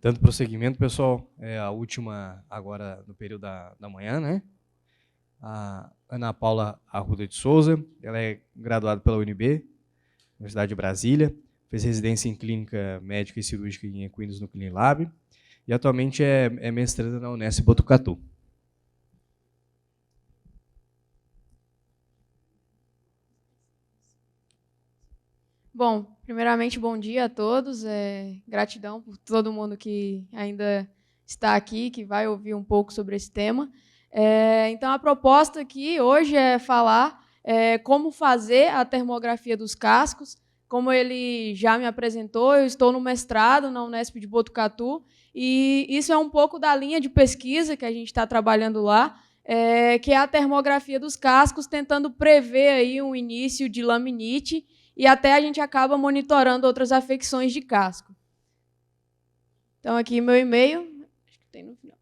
Dando prosseguimento, pessoal, a última agora no período da manhã, né? A Ana Paula Arruda de Souza, ela é graduada pela UNB, Universidade de Brasília, fez residência em Clínica Médica e Cirúrgica em Equinos no Clinilab, e atualmente é mestranda na Unesp Botucatu. Bom, primeiramente, bom dia a todos. Gratidão por todo mundo que ainda está aqui, que vai ouvir um pouco sobre esse tema. Então, a proposta aqui hoje é falar como fazer a termografia dos cascos. Como ele já me apresentou, eu estou no mestrado na Unesp de Botucatu, e isso é um pouco da linha de pesquisa que a gente está trabalhando lá, que é a termografia dos cascos, tentando prever aí um início de laminite, e até a gente acaba monitorando outras afecções de casco. Então, aqui meu e-mail. Acho que tem no final.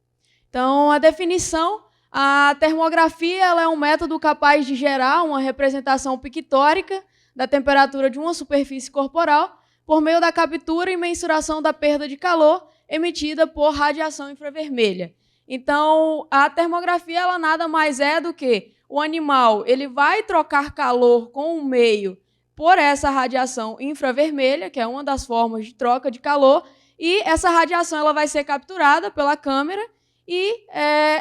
Então, a definição: a termografia ela é um método capaz de gerar uma representação pictórica da temperatura de uma superfície corporal por meio da captura e mensuração da perda de calor emitida por radiação infravermelha. Então, a termografia ela nada mais é do que o animal ele vai trocar calor com o meio por essa radiação infravermelha, que é uma das formas de troca de calor, e essa radiação ela vai ser capturada pela câmera e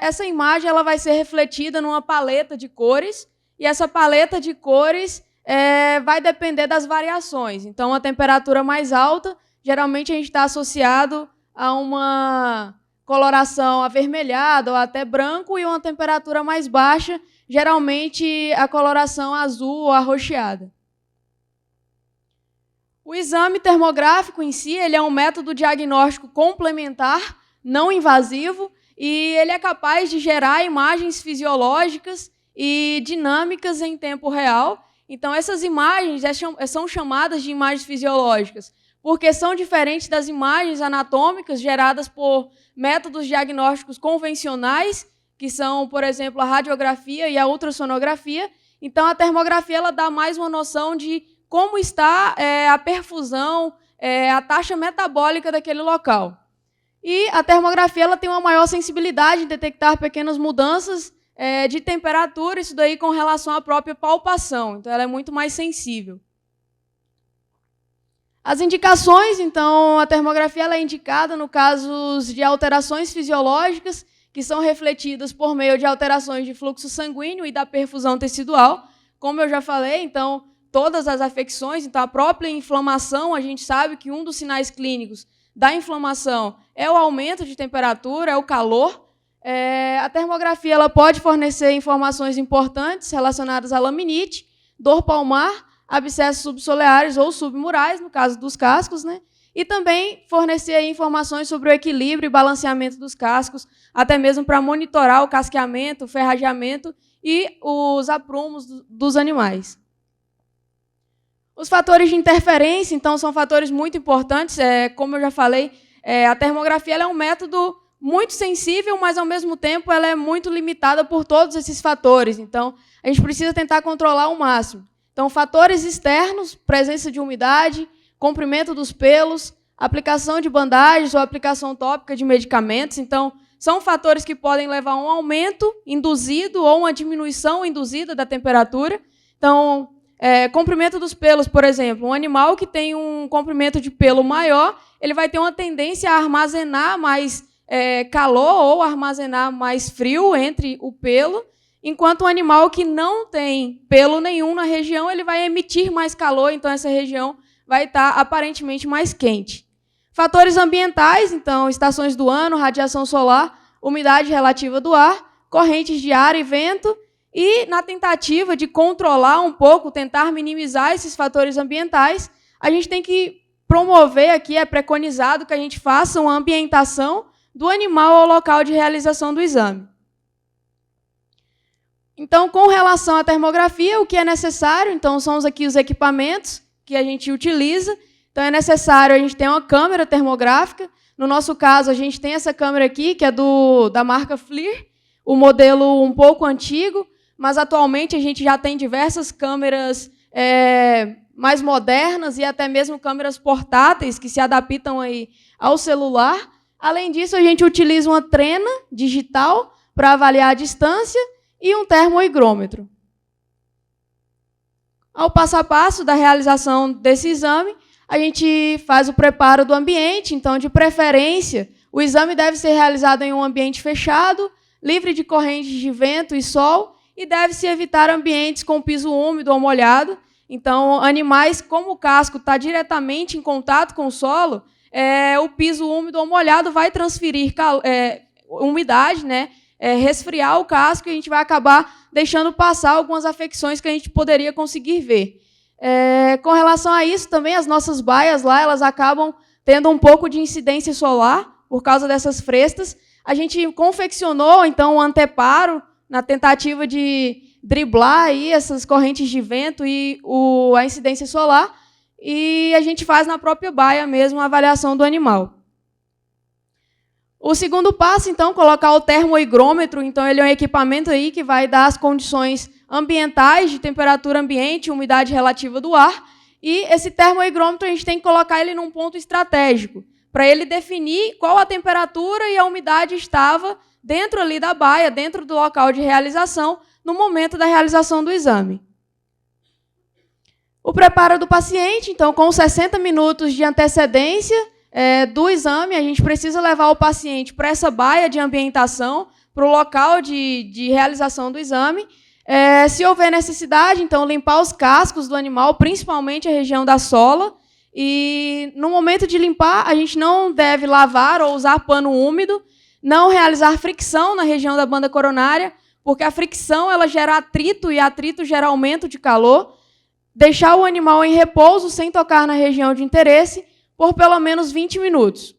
essa imagem ela vai ser refletida numa paleta de cores, e essa paleta de cores vai depender das variações. Então, a temperatura mais alta, geralmente a gente está associado a uma coloração avermelhada ou até branco, e uma temperatura mais baixa, geralmente a coloração azul ou arroxeada. O exame termográfico em si ele é um método diagnóstico complementar, não invasivo, e ele é capaz de gerar imagens fisiológicas e dinâmicas em tempo real. Então, essas imagens são chamadas de imagens fisiológicas, porque são diferentes das imagens anatômicas geradas por métodos diagnósticos convencionais, que são, por exemplo, a radiografia e a ultrassonografia. Então, a termografia ela dá mais uma noção de como está a perfusão, a taxa metabólica daquele local. E a termografia ela tem uma maior sensibilidade em detectar pequenas mudanças de temperatura, isso daí com relação à própria palpação. Então, ela é muito mais sensível. As indicações, então, a termografia ela é indicada no casos de alterações fisiológicas, que são refletidas por meio de alterações de fluxo sanguíneo e da perfusão tecidual. Como eu já falei, então, todas as afecções, então a própria inflamação, a gente sabe que um dos sinais clínicos da inflamação é o aumento de temperatura, é o calor. A termografia ela pode fornecer informações importantes relacionadas à laminite, dor palmar, abscessos subsoleares ou submurais, no caso dos cascos, né? E também fornecer informações sobre o equilíbrio e balanceamento dos cascos, até mesmo para monitorar o casqueamento, o ferrageamento e os aprumos dos animais. Os fatores de interferência, então, são fatores muito importantes. Como eu já falei, a termografia ela é um método muito sensível, mas, ao mesmo tempo, ela é muito limitada por todos esses fatores. Então, a gente precisa tentar controlar ao máximo. Então, fatores externos, presença de umidade, comprimento dos pelos, aplicação de bandagens ou aplicação tópica de medicamentos. Então, são fatores que podem levar a um aumento induzido ou uma diminuição induzida da temperatura. Então, comprimento dos pelos, por exemplo. Um animal que tem um comprimento de pelo maior, ele vai ter uma tendência a armazenar mais calor ou armazenar mais frio entre o pelo, enquanto um animal que não tem pelo nenhum na região, ele vai emitir mais calor, então essa região vai estar aparentemente mais quente. Fatores ambientais, então, estações do ano, radiação solar, umidade relativa do ar, correntes de ar e vento. E, na tentativa de controlar um pouco, tentar minimizar esses fatores ambientais, a gente tem que promover aqui, é preconizado que a gente faça uma ambientação do animal ao local de realização do exame. Então, com relação à termografia, o que é necessário? Então, são aqui os equipamentos que a gente utiliza. Então, é necessário a gente ter uma câmera termográfica. No nosso caso, a gente tem essa câmera aqui, que é da marca FLIR, o modelo um pouco antigo, mas atualmente a gente já tem diversas câmeras mais modernas e até mesmo câmeras portáteis que se adaptam aí ao celular. Além disso, a gente utiliza uma trena digital para avaliar a distância e um termohigrômetro. Ao passo a passo da realização desse exame, a gente faz o preparo do ambiente, então, de preferência, o exame deve ser realizado em um ambiente fechado, livre de correntes de vento e sol, e deve-se evitar ambientes com piso úmido ou molhado. Então, animais, como o casco está diretamente em contato com o solo, o piso úmido ou molhado vai transferir umidade, né, resfriar o casco, e a gente vai acabar deixando passar algumas afecções que a gente poderia conseguir ver. Com relação a isso, também as nossas baias lá, elas acabam tendo um pouco de incidência solar por causa dessas frestas. A gente confeccionou, então, um anteparo na tentativa de driblar aí essas correntes de vento e a incidência solar, e a gente faz na própria baia mesmo a avaliação do animal. O segundo passo, então, colocar o termohigrômetro. Então, ele é um equipamento aí que vai dar as condições ambientais de temperatura ambiente e umidade relativa do ar. E esse termohigrômetro a gente tem que colocar ele num ponto estratégico, para ele definir qual a temperatura e a umidade estava dentro ali da baia, dentro do local de realização, no momento da realização do exame. O preparo do paciente, então, com 60 minutos de antecedência do exame, a gente precisa levar o paciente para essa baia de ambientação, para o local de realização do exame. Se houver necessidade, então, limpar os cascos do animal, principalmente a região da sola. E, no momento de limpar, a gente não deve lavar ou usar pano úmido, não realizar fricção na região da banda coronária, porque a fricção ela gera atrito, e atrito gera aumento de calor. Deixar o animal em repouso, sem tocar na região de interesse, por pelo menos 20 minutos.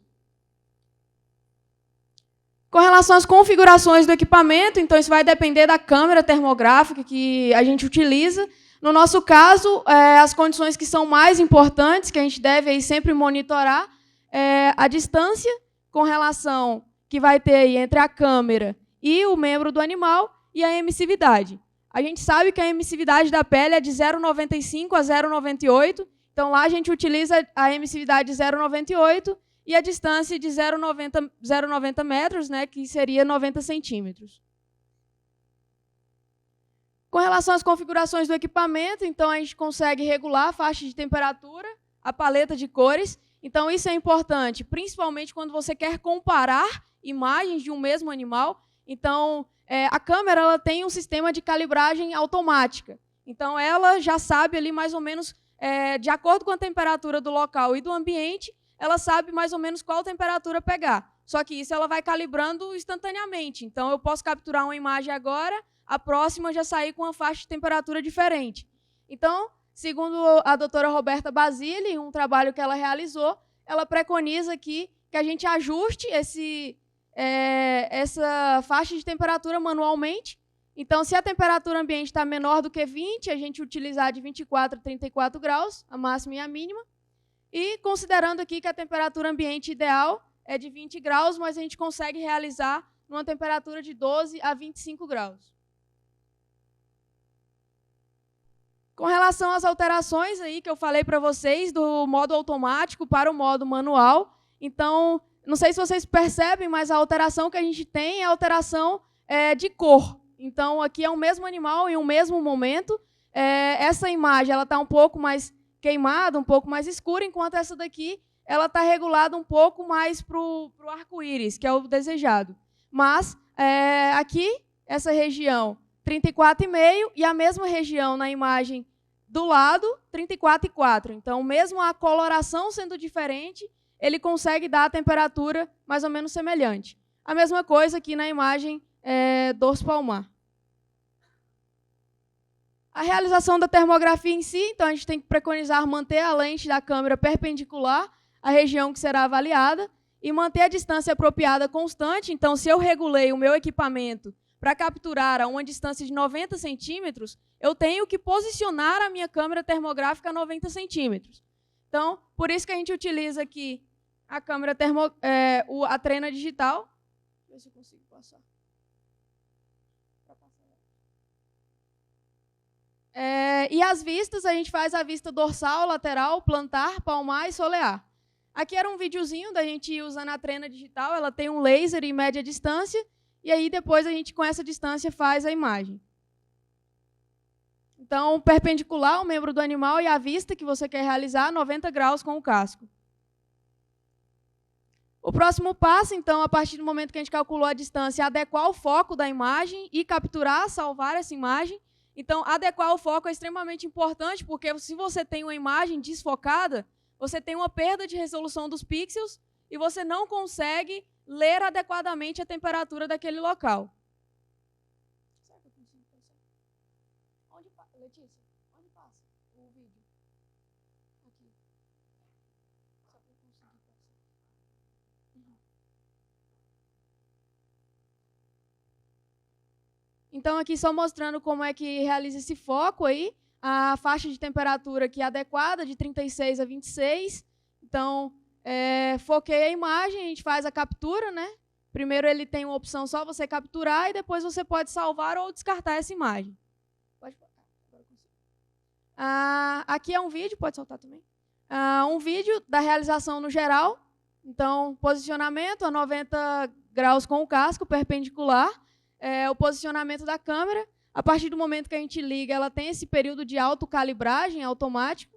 Com relação às configurações do equipamento, então isso vai depender da câmera termográfica que a gente utiliza. No nosso caso, as condições que são mais importantes, que a gente deve aí sempre monitorar, a distância com relação que vai ter aí entre a câmera e o membro do animal, e a emissividade. A gente sabe que a emissividade da pele é de 0,95 a 0,98, então lá a gente utiliza a emissividade de 0,98 e a distância de 0,90 metros, né, que seria 90 centímetros. Com relação às configurações do equipamento, então a gente consegue regular a faixa de temperatura, a paleta de cores. Então isso é importante, principalmente quando você quer comparar imagens de um mesmo animal. Então, a câmera ela tem um sistema de calibragem automática. Então, ela já sabe ali mais ou menos, de acordo com a temperatura do local e do ambiente, ela sabe mais ou menos qual temperatura pegar. Só que isso ela vai calibrando instantaneamente. Então, eu posso capturar uma imagem agora, a próxima já sair com uma faixa de temperatura diferente. Então, segundo a doutora Roberta Basile, um trabalho que ela realizou, ela preconiza aqui que a gente ajuste essa faixa de temperatura manualmente. Então, se a temperatura ambiente está menor do que 20, a gente utilizar de 24 a 34 graus, a máxima e a mínima. E considerando aqui que a temperatura ambiente ideal é de 20 graus, mas a gente consegue realizar numa temperatura de 12 a 25 graus. Com relação às alterações aí que eu falei para vocês, do modo automático para o modo manual, então, não sei se vocês percebem, mas a alteração que a gente tem é a alteração de cor. Então, aqui é o mesmo animal em um mesmo momento. Essa imagem está um pouco mais queimada, um pouco mais escura, enquanto essa daqui ela está regulada um pouco mais para o arco-íris, que é o desejado. Mas, aqui, essa região 34,5, e a mesma região na imagem do lado, 34,4. Então, mesmo a coloração sendo diferente, ele consegue dar a temperatura mais ou menos semelhante. A mesma coisa aqui na imagem dorso palmar. A realização da termografia em si, então a gente tem que preconizar manter a lente da câmera perpendicular à região que será avaliada e manter a distância apropriada constante. Então, se eu regulei o meu equipamento para capturar a uma distância de 90 centímetros, eu tenho que posicionar a minha câmera termográfica a 90 centímetros. Então, por isso que a gente utiliza aqui a câmera a trena digital. Deixa eu ver se eu consigo passar. E as vistas, a gente faz a vista dorsal, lateral, plantar, palmar e solear. Aqui era um videozinho da gente usando a trena digital, ela tem um laser em média distância, e aí depois a gente, com essa distância, faz a imagem. Então, perpendicular o membro do animal e a vista que você quer realizar, 90 graus com o casco. O próximo passo, então, a partir do momento que a gente calculou a distância, é adequar o foco da imagem e capturar, salvar essa imagem. Então, adequar o foco é extremamente importante, porque se você tem uma imagem desfocada, você tem uma perda de resolução dos pixels e você não consegue ler adequadamente a temperatura daquele local. Será que eu consigo passar? Letícia, onde passa o vídeo? Aqui. Só para eu conseguir passar. Então, aqui só mostrando como é que realiza esse foco aí. A faixa de temperatura aqui é adequada, de 36 a 26. Então, foquei a imagem, a gente faz a captura, né? Primeiro ele tem uma opção só você capturar e depois você pode salvar ou descartar essa imagem. Pode colocar, agora eu consigo. Aqui é um vídeo, pode soltar também. Um vídeo da realização no geral. Então, posicionamento a 90 graus com o casco, perpendicular. O posicionamento da câmera. A partir do momento que a gente liga, ela tem esse período de autocalibragem automático.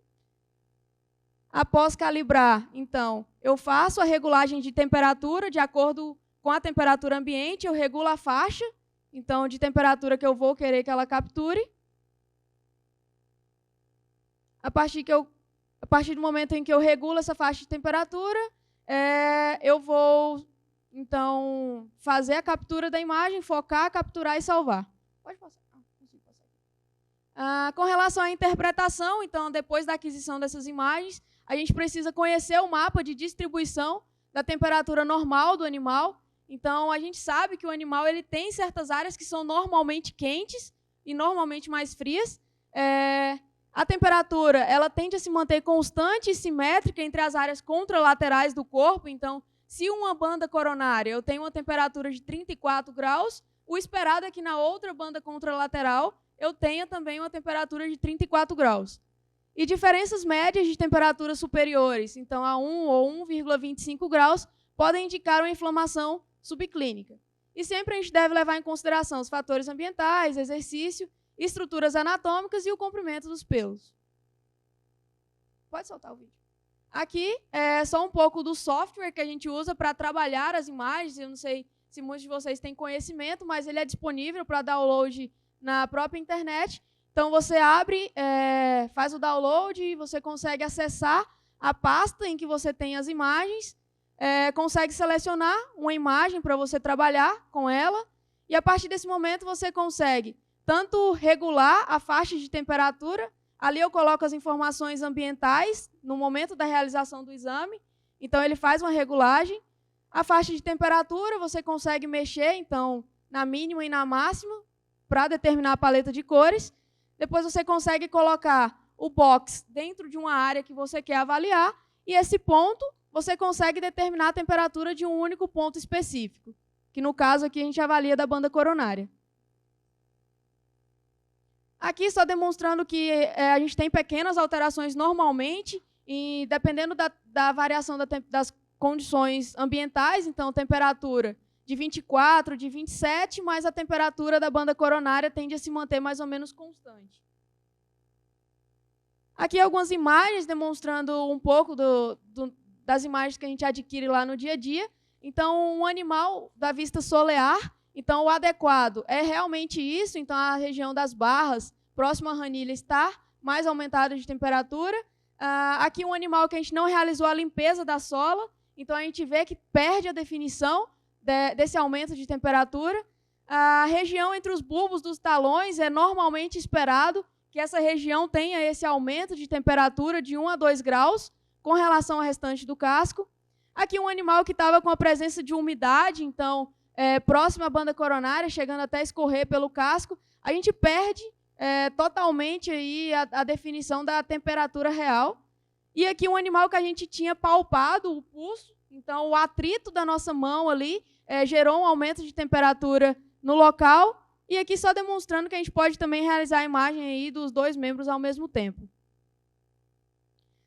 Após calibrar, então, eu faço a regulagem de temperatura de acordo com a temperatura ambiente, eu regulo a faixa, então, de temperatura que eu vou querer que ela capture. A partir do momento em que eu regulo essa faixa de temperatura, eu vou, então, fazer a captura da imagem, focar, capturar e salvar. Pode passar. Consigo passar. Com relação à interpretação, então, depois da aquisição dessas imagens, a gente precisa conhecer o mapa de distribuição da temperatura normal do animal. Então, a gente sabe que o animal ele tem certas áreas que são normalmente quentes e normalmente mais frias. A temperatura ela tende a se manter constante e simétrica entre as áreas contralaterais do corpo. Então, se uma banda coronária eu tenho uma temperatura de 34 graus, o esperado é que na outra banda contralateral eu tenha também uma temperatura de 34 graus. E diferenças médias de temperaturas superiores, então a 1 ou 1,25 graus, podem indicar uma inflamação subclínica. E sempre a gente deve levar em consideração os fatores ambientais, exercício, estruturas anatômicas e o comprimento dos pelos. Pode soltar o vídeo. Aqui é só um pouco do software que a gente usa para trabalhar as imagens. Eu não sei se muitos de vocês têm conhecimento, mas ele é disponível para download na própria internet. Então, você abre, faz o download e você consegue acessar a pasta em que você tem as imagens, consegue selecionar uma imagem para você trabalhar com ela, e a partir desse momento você consegue tanto regular a faixa de temperatura, ali eu coloco as informações ambientais no momento da realização do exame, então ele faz uma regulagem. A faixa de temperatura você consegue mexer, então, na mínima e na máxima, para determinar a paleta de cores. Depois você consegue colocar o box dentro de uma área que você quer avaliar, e esse ponto você consegue determinar a temperatura de um único ponto específico, que no caso aqui a gente avalia da banda coronária. Aqui só demonstrando que a gente tem pequenas alterações normalmente, e dependendo da variação das condições ambientais, então temperatura de 24, de 27, mas a temperatura da banda coronária tende a se manter mais ou menos constante. Aqui algumas imagens demonstrando um pouco das imagens que a gente adquire lá no dia a dia. Então, um animal da vista solear, então o adequado é realmente isso, então a região das barras, próxima à ranilha, está mais aumentada de temperatura. Aqui um animal que a gente não realizou a limpeza da sola, então a gente vê que perde a definição desse aumento de temperatura. A região entre os bulbos dos talões é normalmente esperado que essa região tenha esse aumento de temperatura de 1 a 2 graus com relação ao restante do casco. Aqui um animal que estava com a presença de umidade, então, próximo à banda coronária, chegando até escorrer pelo casco, a gente perde totalmente aí a definição da temperatura real. E aqui um animal que a gente tinha palpado o pulso, então o atrito da nossa mão ali gerou um aumento de temperatura no local. E aqui só demonstrando que a gente pode também realizar a imagem aí dos dois membros ao mesmo tempo.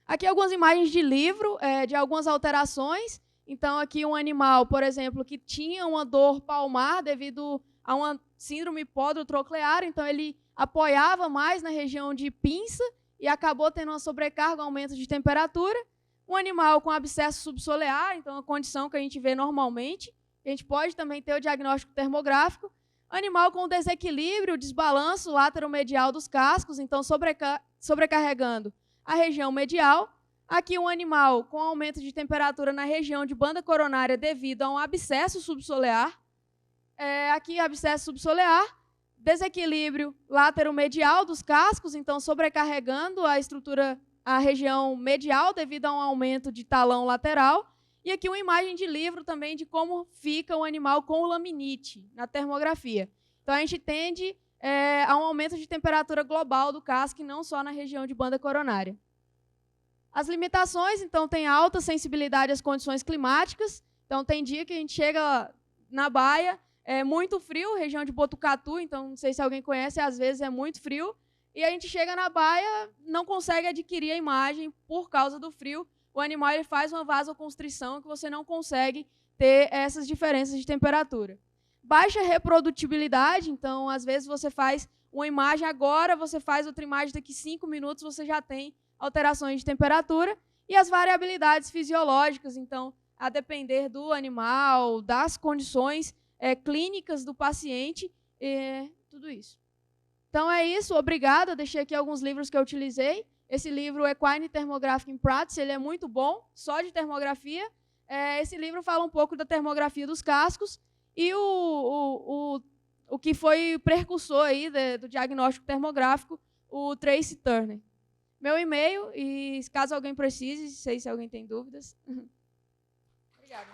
Aqui algumas imagens de livro, de algumas alterações. Então, aqui um animal, por exemplo, que tinha uma dor palmar devido a uma síndrome podrotroclear, então ele apoiava mais na região de pinça e acabou tendo uma sobrecarga, um aumento de temperatura. Um animal com abscesso subsolear, então a condição que a gente vê normalmente. A gente pode também ter o diagnóstico termográfico. Animal com desequilíbrio, desbalanço lateromedial dos cascos, então sobrecarregando a região medial. Aqui um animal com aumento de temperatura na região de banda coronária devido a um abscesso subsolear. Aqui abscesso subsolear, desequilíbrio lateromedial dos cascos, então sobrecarregando a estrutura, a região medial devido a um aumento de talão lateral. E aqui uma imagem de livro também de como fica o animal com laminite na termografia. Então a gente tende a um aumento de temperatura global do casco e não só na região de banda coronária. As limitações, então, tem alta sensibilidade às condições climáticas. Então tem dia que a gente chega na baia, é muito frio, região de Botucatu, então não sei se alguém conhece, às vezes é muito frio, e a gente chega na baia, não consegue adquirir a imagem por causa do frio. O animal ele faz uma vasoconstrição que você não consegue ter essas diferenças de temperatura. Baixa reprodutibilidade, então, às vezes você faz uma imagem agora, você faz outra imagem daqui 5 minutos, você já tem alterações de temperatura. E as variabilidades fisiológicas, então, a depender do animal, das condições clínicas do paciente, tudo isso. Então é isso, obrigada. Eu deixei aqui alguns livros que eu utilizei. Esse livro, Equine Thermographic in Practice, ele é muito bom, só de termografia. Esse livro fala um pouco da termografia dos cascos e o que foi precursor aí do diagnóstico termográfico, o Tracy Turner. Meu e-mail, e caso alguém precise, sei se alguém tem dúvidas. Obrigada.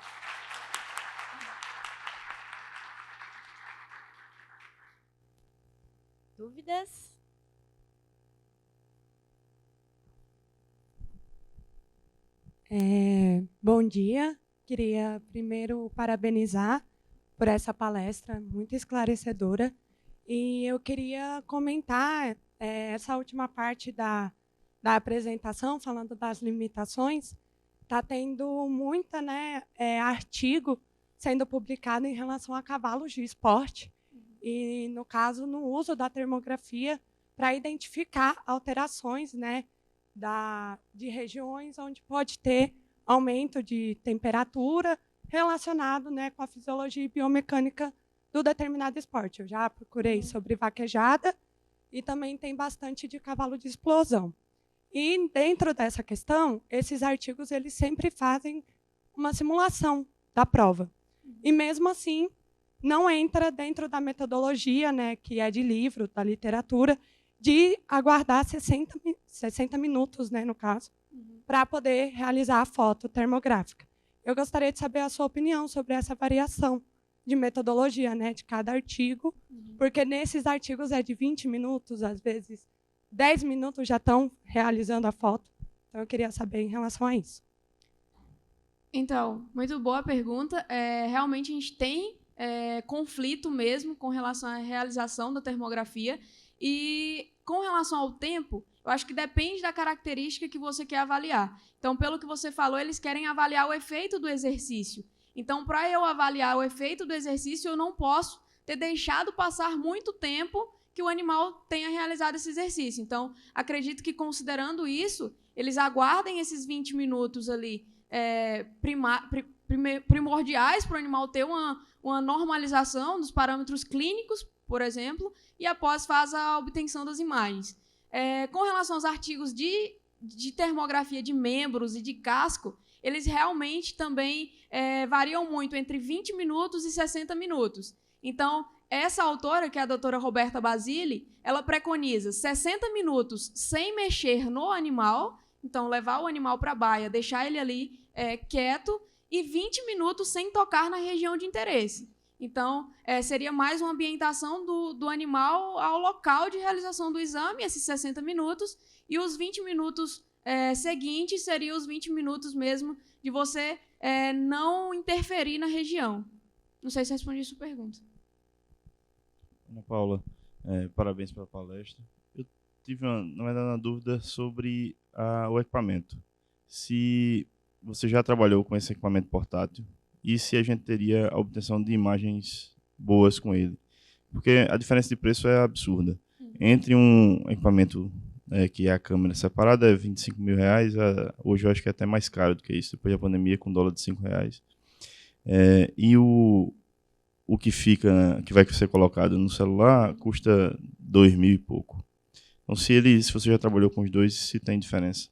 Dúvidas? Bom dia. Queria primeiro parabenizar por essa palestra muito esclarecedora. E eu queria comentar essa última parte da apresentação, falando das limitações. Está tendo muita artigo sendo publicado em relação a cavalos de esporte, e, no caso, no uso da termografia para identificar alterações de regiões onde pode ter aumento de temperatura relacionado com a fisiologia e biomecânica do determinado esporte. Eu já procurei sobre vaquejada e também tem bastante de cavalo de explosão. E, dentro dessa questão, esses artigos eles sempre fazem uma simulação da prova. E, mesmo assim, não entra dentro da metodologia, que é de livro, da literatura, de aguardar 60 minutos, no caso, para poder realizar a foto termográfica. Eu gostaria de saber a sua opinião sobre essa variação de metodologia, de cada artigo, porque nesses artigos é de 20 minutos, às vezes 10 minutos já estão realizando a foto. Então, eu queria saber em relação a isso. Então, muito boa a pergunta. Realmente, a gente tem conflito mesmo com relação à realização da termografia. E, com relação ao tempo, eu acho que depende da característica que você quer avaliar. Então, pelo que você falou, eles querem avaliar o efeito do exercício. Então, para eu avaliar o efeito do exercício, eu não posso ter deixado passar muito tempo que o animal tenha realizado esse exercício. Então, acredito que, considerando isso, eles aguardem esses 20 minutos ali primordiais para o animal ter uma normalização dos parâmetros clínicos, por exemplo, e após faz a obtenção das imagens. Com relação aos artigos de termografia de membros e de casco, eles realmente também variam muito entre 20 minutos e 60 minutos. Então, essa autora, que é a doutora Roberta Basile, ela preconiza 60 minutos sem mexer no animal, então levar o animal para a baia, deixar ele ali quieto, e 20 minutos sem tocar na região de interesse. Então, seria mais uma ambientação do animal ao local de realização do exame, esses 60 minutos, e os 20 minutos seguintes seriam os 20 minutos mesmo de você não interferir na região. Não sei se respondi a sua pergunta. Ana Paula, parabéns pela palestra. Eu tive, na verdade, uma dúvida sobre o equipamento. Se você já trabalhou com esse equipamento portátil e se a gente teria a obtenção de imagens boas com ele. Porque a diferença de preço é absurda. Entre um equipamento que é a câmera separada é R$25.000, hoje eu acho que é até mais caro do que isso, depois da pandemia, com dólar de R$5. E o que vai ser colocado no celular custa 2.000 e pouco. Então, se você já trabalhou com os dois, se tem diferença.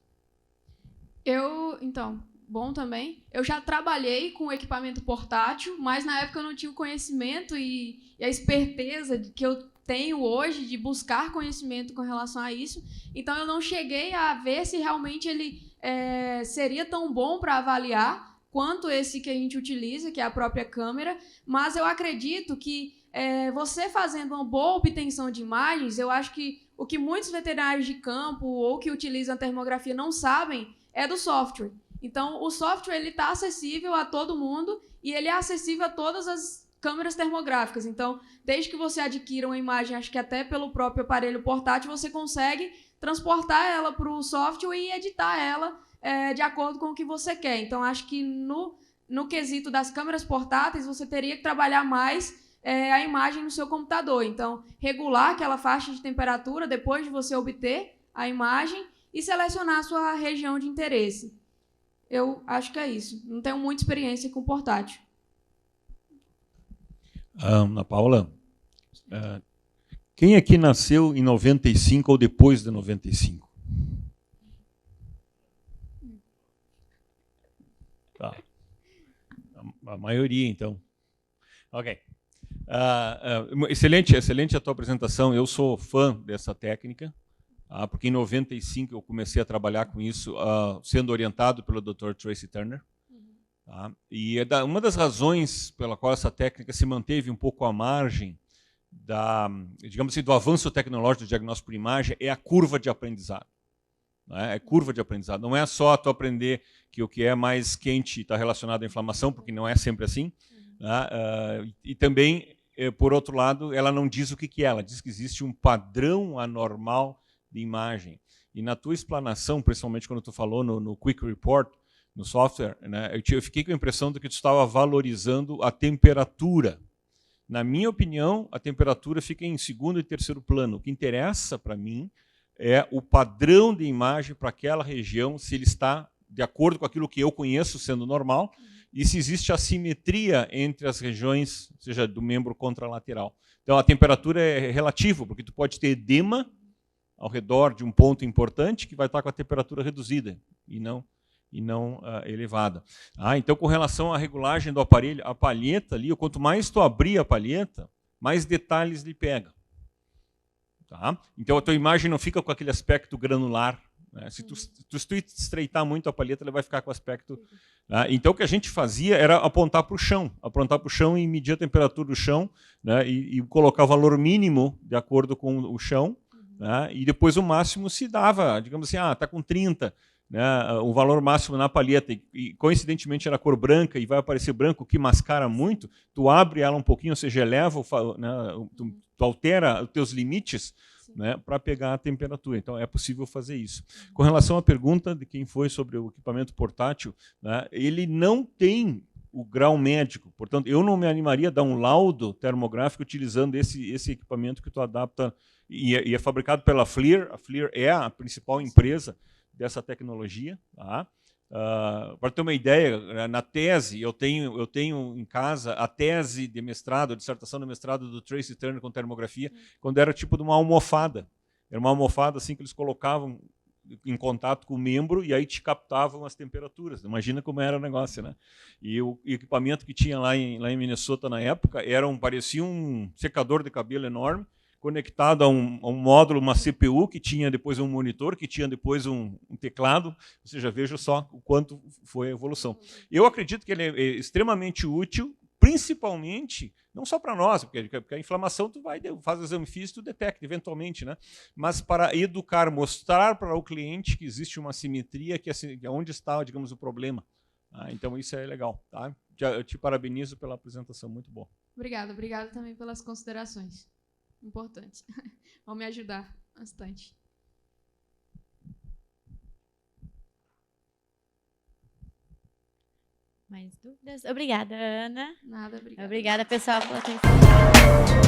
Então, bom também. Eu já trabalhei com equipamento portátil, mas na época eu não tinha o conhecimento e a esperteza que eu tenho hoje de buscar conhecimento com relação a isso. Então, eu não cheguei a ver se realmente ele seria tão bom para avaliar quanto esse que a gente utiliza, que é a própria câmera, mas eu acredito que você fazendo uma boa obtenção de imagens, eu acho que o que muitos veterinários de campo ou que utilizam a termografia não sabem é do software. Então, o software está acessível a todo mundo e ele é acessível a todas as câmeras termográficas. Então, desde que você adquira uma imagem, acho que até pelo próprio aparelho portátil, você consegue transportar ela para o software e editar ela de acordo com o que você quer. Então, acho que no quesito das câmeras portáteis, você teria que trabalhar mais a imagem no seu computador. Então, regular aquela faixa de temperatura depois de você obter a imagem e selecionar a sua região de interesse. Eu acho que é isso. Não tenho muita experiência com portátil. Ana Paula, quem aqui nasceu em 95 ou depois de 95? Tá. A maioria, então. Ok. Excelente a tua apresentação. Eu sou fã dessa técnica, porque em 95 eu comecei a trabalhar com isso, sendo orientado pelo Dr. Tracy Turner. Tá? E uma das razões pela qual essa técnica se manteve um pouco à margem digamos assim, do avanço tecnológico do diagnóstico por imagem é a curva de aprendizado. Né? É curva de aprendizado. Não é só tu aprender que o que é mais quente está relacionado à inflamação, porque não é sempre assim. Né? E também, por outro lado, ela não diz o que é. Ela diz que existe um padrão anormal de imagem. E na tua explanação, principalmente quando tu falou no Quick Report, no software, né, eu fiquei com a impressão de que tu estava valorizando a temperatura. Na minha opinião, a temperatura fica em segundo e terceiro plano. O que interessa para mim é o padrão de imagem para aquela região, se ele está de acordo com aquilo que eu conheço sendo normal, e se existe assimetria entre as regiões, seja do membro contralateral. Então, a temperatura é relativa, porque tu pode ter edema ao redor de um ponto importante que vai estar com a temperatura reduzida e não elevada. Então, com relação à regulagem do aparelho, a palheta ali, quanto mais tu abrir a palheta, mais detalhes lhe pega. Tá? Então, a tua imagem não fica com aquele aspecto granular. Né? Se tu estreitar muito a palheta, ela vai ficar com aspecto... Né? Então, o que a gente fazia era apontar para o chão e medir a temperatura do chão, né? e colocar o valor mínimo de acordo com o chão, né? E depois o máximo se dava, digamos assim, está com 30, né? O valor máximo na palheta, e coincidentemente era cor branca e vai aparecer branco, que mascara muito, tu abre ela um pouquinho, ou seja, eleva, né? tu altera os teus limites, né, para pegar a temperatura. Então, é possível fazer isso. Com relação à pergunta de quem foi sobre o equipamento portátil, né, ele não tem o grau médico. Portanto, eu não me animaria a dar um laudo termográfico utilizando esse equipamento que tu adapta, e é fabricado pela FLIR. A FLIR é a principal empresa dessa tecnologia. Tá? Para ter uma ideia, na tese, eu tenho em casa a tese de mestrado, a dissertação de mestrado do Tracy Turner com termografia, quando era tipo de uma almofada. Era uma almofada assim que eles colocavam em contato com o membro e aí te captavam as temperaturas. Imagina como era o negócio, né? E o equipamento que tinha lá em Minnesota na época parecia um secador de cabelo enorme, conectado a um módulo, uma CPU, que tinha depois um monitor, que tinha depois um teclado. Ou seja, veja só o quanto foi a evolução. Eu acredito que ele é extremamente útil, principalmente, não só para nós, porque a inflamação tu faz o exame físico, tu detecta eventualmente, né? Mas para educar, mostrar para o cliente que existe uma simetria, que é onde está, digamos, o problema. Então isso é legal. Tá? Eu te parabenizo pela apresentação, muito boa. Obrigada também pelas considerações. Importante. Vão me ajudar bastante. Mais dúvidas? Obrigada, Ana. Nada, obrigada. Obrigada, pessoal, pela atenção.